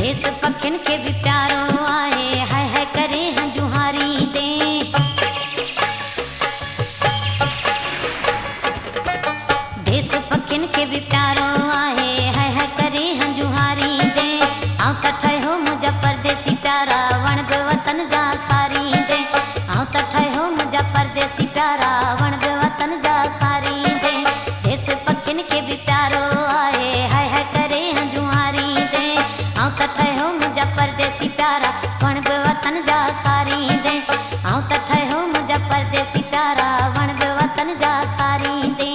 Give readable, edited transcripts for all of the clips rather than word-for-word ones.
देश पखिन के भी प्यारो आहे, हाय हाय करे हंजुहारी दे। देश पखिन के भी प्यारो आहे, हाय हाय करे हंजुहारी दे। आऊं त ठहियो मुंहिंजा परदेसी प्यारा, वण बि वतन जा सारी दे। आऊं त ठहियो मुंहिंजा परदेसी प्यारा, वण बि वतन जा सारी दे। देश पखिन के भी प्यारो आहे, हाय हाय करे हंजुहारी दे। आऊं त ठहियो मुंहिंजा परदेसी प्यारा, वण बि वतन जा सारी दे। आऊं त ठहियो मुंहिंजा परदेसी प्यारा, वण बि वतन जा सारी दे।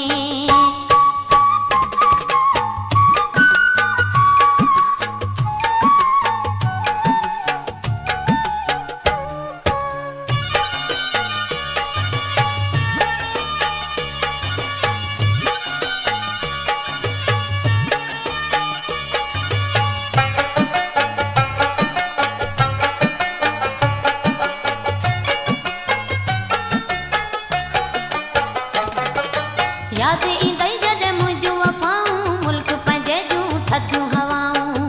याद ईंदई जॾहिं मुंहिंजूं वफ़ाऊं, मुल्क पंहिंजे जूं थधियूं हवाऊं।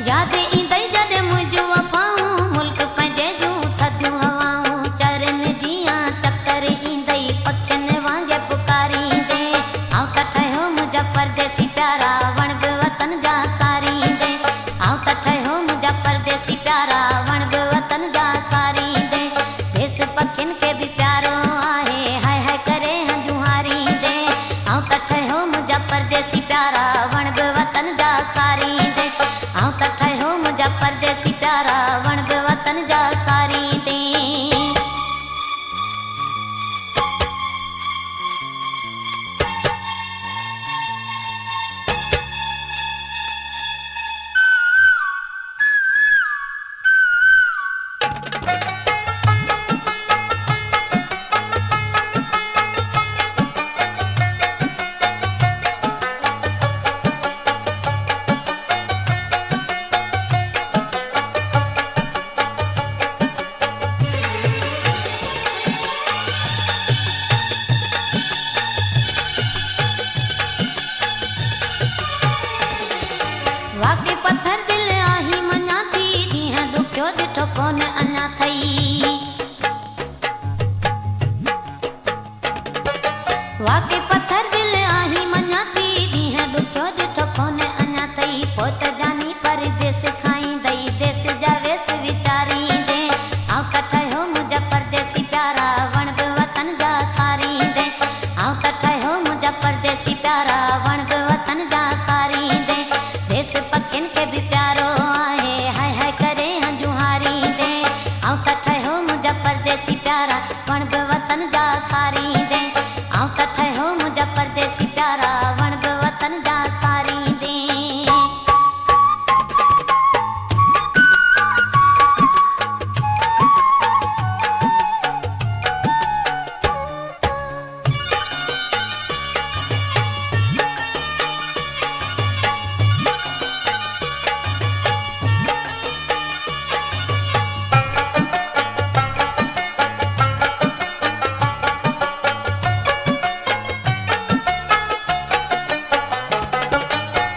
याद ईंदई जॾहिं मुंहिंजूं वफ़ाऊं, मुल्क पंहिंजे जूं थधियूं हवाऊं। चरनि जियां चकर ईंदई, पखियुनि वांगुरु पुकारींदे। आऊं त ठहियो मुंहिंजा परदेसी प्यारा, वण बि वतन जा सारी दे। आऊं त ठहियो मुंहिंजा परदेसी प्यारा, वण बि वतन जा सारी दे। देश पखिन के भी प्यारो आहे, हाय हाय करे हंजुहारी दे। आऊं त ठहियो मुंहिंजा परदेसी प्यारा, वण बि वतन जा सारी दे। आऊं त ठहियो मुंहिंजा परदेसी प्यारा, वण बि वतन जा सारी दे। वाके पत्थर दिल आही मञा थी, ॾींहं ॾुखियो ॾिठो कोन अञा थई। वाके पत्थर दिल आही मञा थी, ॾींहं ॾुखियो ॾिठो कोन अञा थई। पोइ त जानी परदेस खाईंदई, देश जा वेस वीचारींदे। आऊं त ठहियो मुंहिंजा परदेसी प्यारा, वण बि वतन जा सारी दे। आऊं त ठहियो मुंहिंजा परदेसी प्यारा, वण बि वतन जा सारी दे। देश पखिन के भी प्यारो आहे, हाय हाय करे हंजुहारी दे। आऊं त ठहियो मुंहिंजा परदेसी प्यारा, वण बि वतन जा सारी दे। आऊं त ठहियो मुंहिंजा परदेसी प्यारा, वण बि वतन जा सारी दे।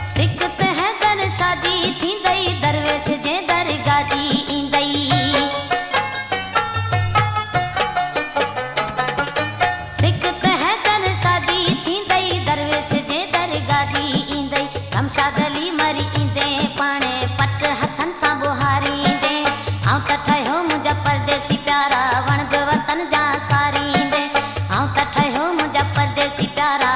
सिकत है दर शादी थींदई, दरवेश जे दरगाह जी ईंदई। सिकत है दर शादी थींदई, दरवेश जे दरगाह जी ईंदई। कमशाद अली मरी ईंदे, पाणे पट हथनि सां बुहारींदे। आऊं त ठहियो मुंहिंजा परदेसी प्यारा, वण बि वतन जा सारी दे। आऊं त ठहियो मुंहिंजा परदेसी प्यारा,